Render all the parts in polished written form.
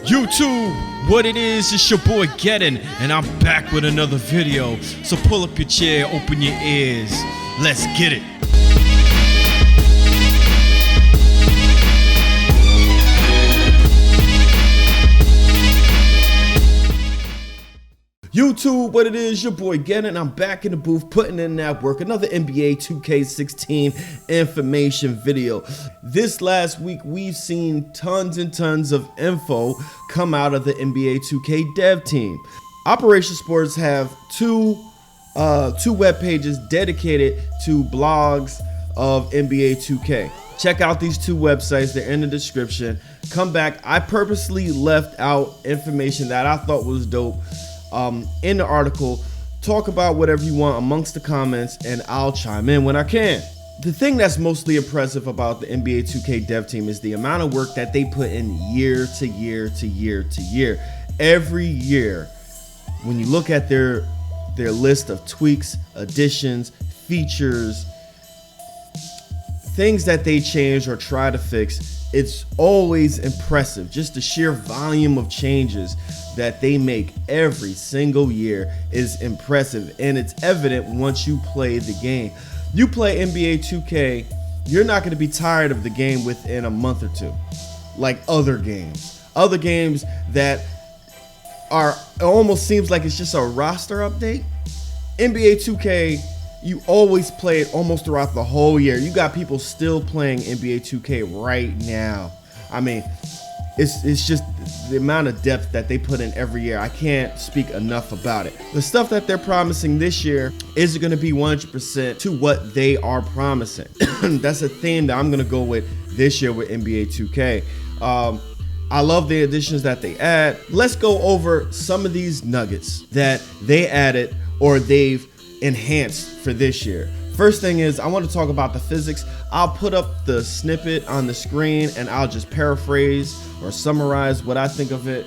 YouTube, what it is, it's your boy Gettin, and I'm back with another video. So pull up your chair, open your ears, let's get it. YouTube, what it is, your boy Gettin, I'm back in the booth putting in that work. Another NBA 2K16 information video. This last week, we've seen tons and tons of info come out of the NBA 2K dev team. Operation Sports have two web pages dedicated to blogs of NBA 2K. Check out these two websites, they're in the description. Come back, I purposely left out information that I thought was dope in the article. Talk about whatever you want amongst the comments and I'll chime in when I can. The thing that's mostly impressive about the NBA 2K dev team is the amount of work that they put in year to year to year to year. Every year, when you look at their list of tweaks, additions, features, things that they change or try to fix, it's always impressive. Just the sheer volume of changes that they make every single year is impressive, and it's evident once you play the game. You play NBA 2K, you're not going to be tired of the game within a month or two, like other games that are, it almost seems like it's just a roster update. NBA 2K, you always play it almost throughout the whole year. You got people still playing NBA 2K right now. I mean, it's just the amount of depth that they put in every year. I can't speak enough about it. The stuff that they're promising this year isn't going to be 100% to what they are promising. That's a theme that I'm going to go with this year with NBA 2K. I love the additions that they add. Let's go over some of these nuggets that they added or they've enhanced for this year. First thing is, I want to talk about the physics. I'll put up the snippet on the screen and I'll just paraphrase or summarize what I think of it.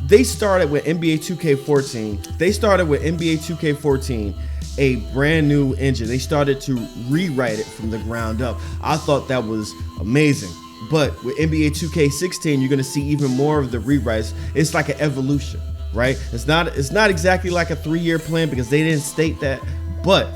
They started with NBA 2K14. They started with NBA 2K14, a brand new engine. They started to rewrite it from the ground up. I thought that was amazing. But with NBA 2K16, you're going to see even more of the rewrites. It's like an evolution, right? It's not exactly like a 3-year plan because they didn't state that, but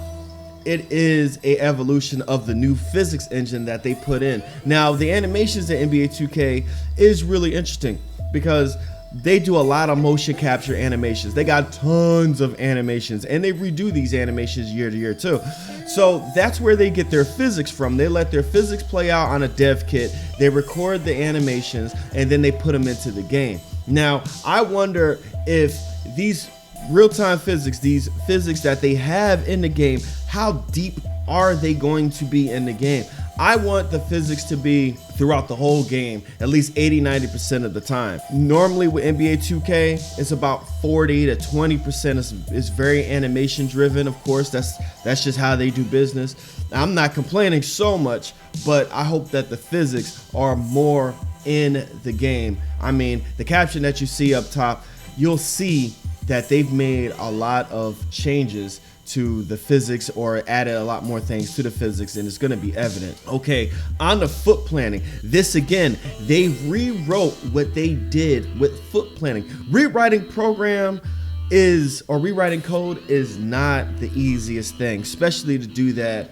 it is a evolution of the new physics engine that they put in. Now, the animations in NBA 2K is really interesting because they do a lot of motion capture animations. They got tons of animations and they redo these animations year to year too. So that's where they get their physics from. They let their physics play out on a dev kit. They record the animations and then they put them into the game. Now, I wonder if these real-time physics, these physics that they have in the game, how deep are they going to be in the game? I want the physics to be throughout the whole game, at least 80-90% of the time. Normally with NBA 2K, it's about 40 to 20% is very animation driven. Of course, that's just how they do business. I'm not complaining so much, but I hope that the physics are more in the game. I mean, the caption that you see up top, you'll see that they've made a lot of changes to the physics or added a lot more things to the physics, and it's going to be evident. Okay, on the foot planning, this again, they rewrote what they did with foot planning. Rewriting code is not the easiest thing, especially to do that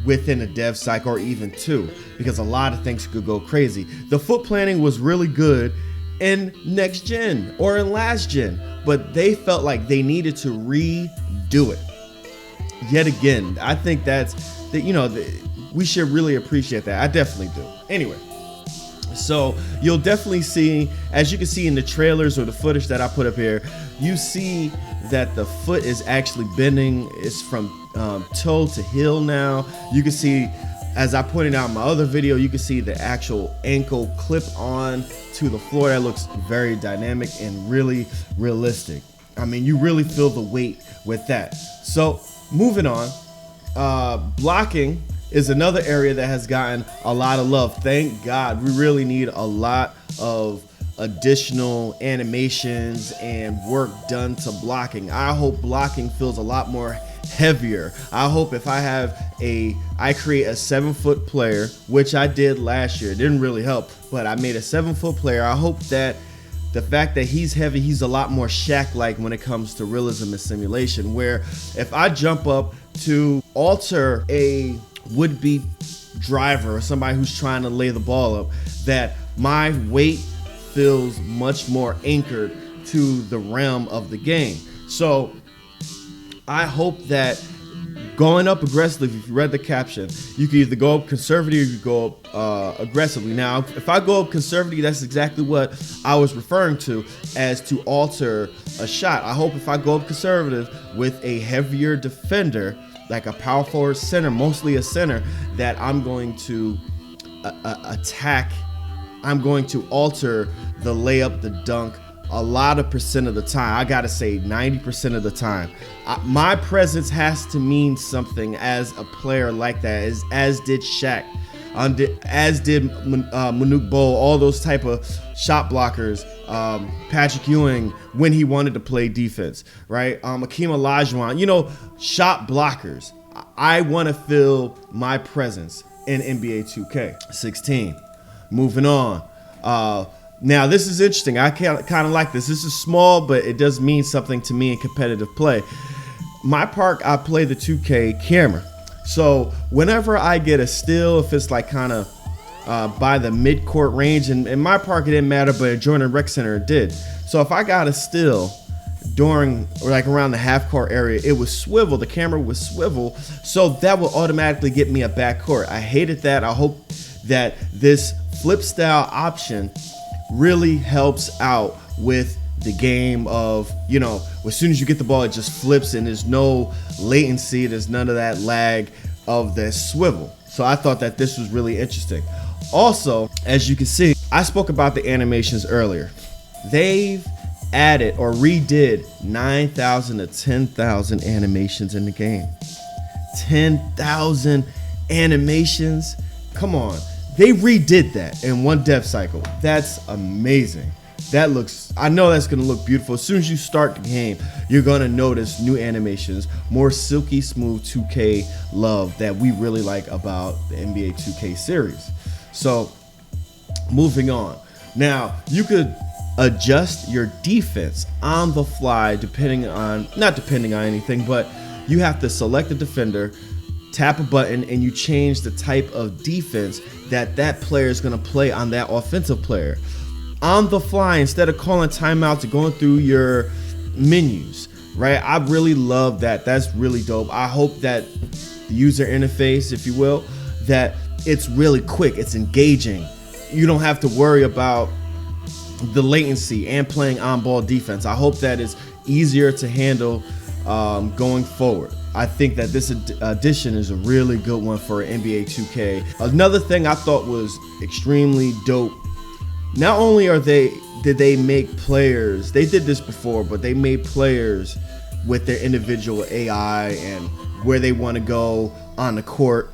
within a dev cycle or even two, because a lot of things could go crazy. The foot planning was really good in next gen or in last gen, but they felt like they needed to redo it yet again. I think we should really appreciate that. I definitely do. Anyway, so you'll definitely see, as you can see in the trailers or the footage that I put up here, you see that the foot is actually bending. It's from toe to heel now. You can see, as I pointed out in my other video, you can see the actual ankle clip on to the floor. That looks very dynamic and really realistic. I mean, you really feel the weight with that. So moving on, blocking is another area that has gotten a lot of love. Thank God. We really need a lot of additional animations and work done to blocking. I hope blocking feels a lot more heavier. I hope if I create a 7-foot player, which I did last year, it didn't really help, but I made a 7-foot player. I hope that the fact that he's heavy, he's a lot more Shaq-like when it comes to realism and simulation, where if I jump up to alter a would-be driver or somebody who's trying to lay the ball up, that my weight feels much more anchored to the realm of the game. So I hope that going up aggressively, if you read the caption, you can either go up conservative or you go up aggressively. Now, if I go up conservative, that's exactly what I was referring to as to alter a shot. I hope if I go up conservative with a heavier defender, like a power forward center, mostly a center, that I'm going to attack. I'm going to alter the layup, the dunk, a lot of percent of the time. I gotta say 90% of the time. My presence has to mean something as a player like that, as did Shaq, as did Manute Bol, all those type of shot blockers, Patrick Ewing when he wanted to play defense, right? Akeem Olajuwon, shot blockers. I want to feel my presence in NBA 2K16. Moving on. Now, this is interesting. I kind of like this. This is small, but it does mean something to me in competitive play. My park, I play the 2K camera. So whenever I get a steal, if it's like kind of by the mid-court range, and in my park it didn't matter, but at Jordan Rec Center it did. So if I got a steal during or like around the half-court area, it would swivel. The camera would swivel, so that would automatically get me a backcourt. I hated that. I hope that this flip style option really helps out with the game of, as soon as you get the ball, it just flips and there's no latency. There's none of that lag of the swivel. So I thought that this was really interesting. Also, as you can see, I spoke about the animations earlier. They've added or redid 9,000 to 10,000 animations in the game. 10,000 animations. Come on. They redid that in one dev cycle. That's amazing. I know that's going to look beautiful. As soon as you start the game, you're going to notice new animations, more silky smooth 2K love that we really like about the NBA 2K series. So, moving on. Now, you could adjust your defense on the fly not depending on anything, but you have to select a defender, tap a button, and you change the type of defense that player is going to play on that offensive player. On the fly, instead of calling timeouts or going through your menus, right? I really love that. That's really dope. I hope that the user interface, if you will, that it's really quick, it's engaging. You don't have to worry about the latency and playing on-ball defense. I hope that it's easier to handle going forward. I think that this addition is a really good one for NBA 2K. Another thing I thought was extremely dope. Not only did they make players, they did this before, but they made players with their individual AI and where they want to go on the court.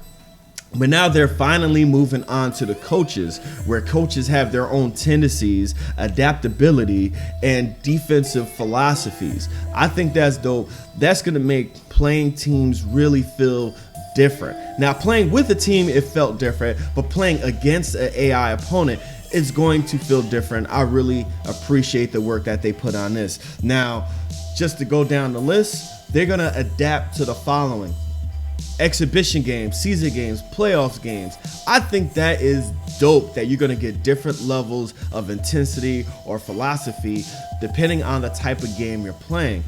But now they're finally moving on to the coaches, where coaches have their own tendencies, adaptability, and defensive philosophies. I think that's dope. That's going to make playing teams really feel different. Now, playing with a team, it felt different, but playing against an AI opponent, it's going to feel different. I really appreciate the work that they put on this. Now, just to go down the list, they're going to adapt to the following: exhibition games, season games, playoffs games. I think that is dope that you're going to get different levels of intensity or philosophy depending on the type of game you're playing.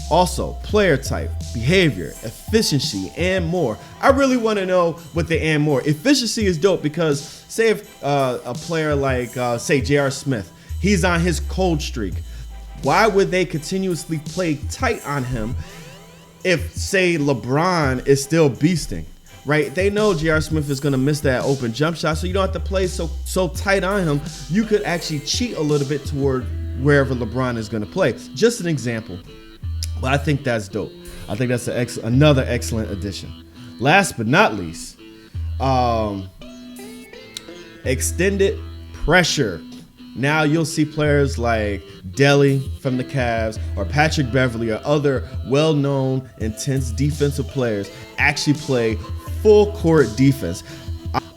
Also, player type, behavior, efficiency, and more. I really want to know what the and more. Efficiency is dope because say if a player like, say, J.R. Smith, he's on his cold streak. Why would they continuously play tight on him if, say, LeBron is still beasting, right? They know J.R. Smith is going to miss that open jump shot, so you don't have to play so tight on him. You could actually cheat a little bit toward wherever LeBron is going to play. Just an example. But I think that's dope. I think that's another excellent addition. Last but not least, extended pressure. Now you'll see players like Delly from the Cavs or Patrick Beverly or other well-known, intense defensive players actually play full court defense.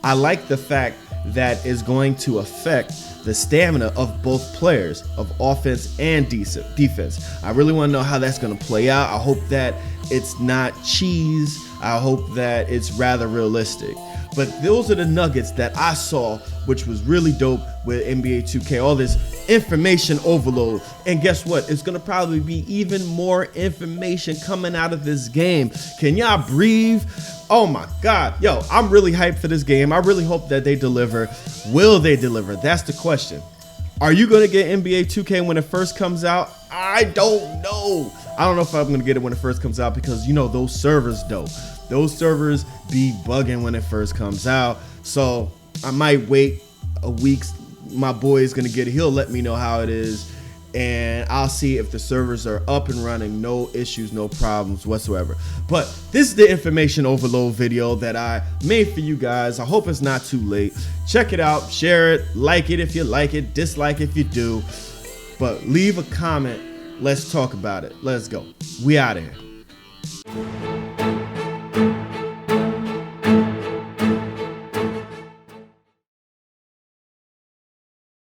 I like the fact that it's going to affect the stamina of both players, of offense and defense. I really want to know how that's going to play out. I hope that it's not cheese. I hope that it's rather realistic. But those are the nuggets that I saw, which was really dope with NBA 2K. All this information overload. And guess what? It's going to probably be even more information coming out of this game. Can y'all breathe? Oh my God. Yo, I'm really hyped for this game. I really hope that they deliver. Will they deliver? That's the question. Are you going to get NBA 2K when it first comes out? I don't know. I don't know if I'm going to get it when it first comes out because, you know, those servers, though. Those servers be bugging when it first comes out. So I might wait a week. My boy is going to get it. He'll let me know how it is. And I'll see if the servers are up and running. No issues, no problems whatsoever. But this is the information overload video that I made for you guys. I hope it's not too late. Check it out. Share it. Like it if you like it. Dislike if you do. But leave a comment. Let's talk about it. Let's go. We out of here.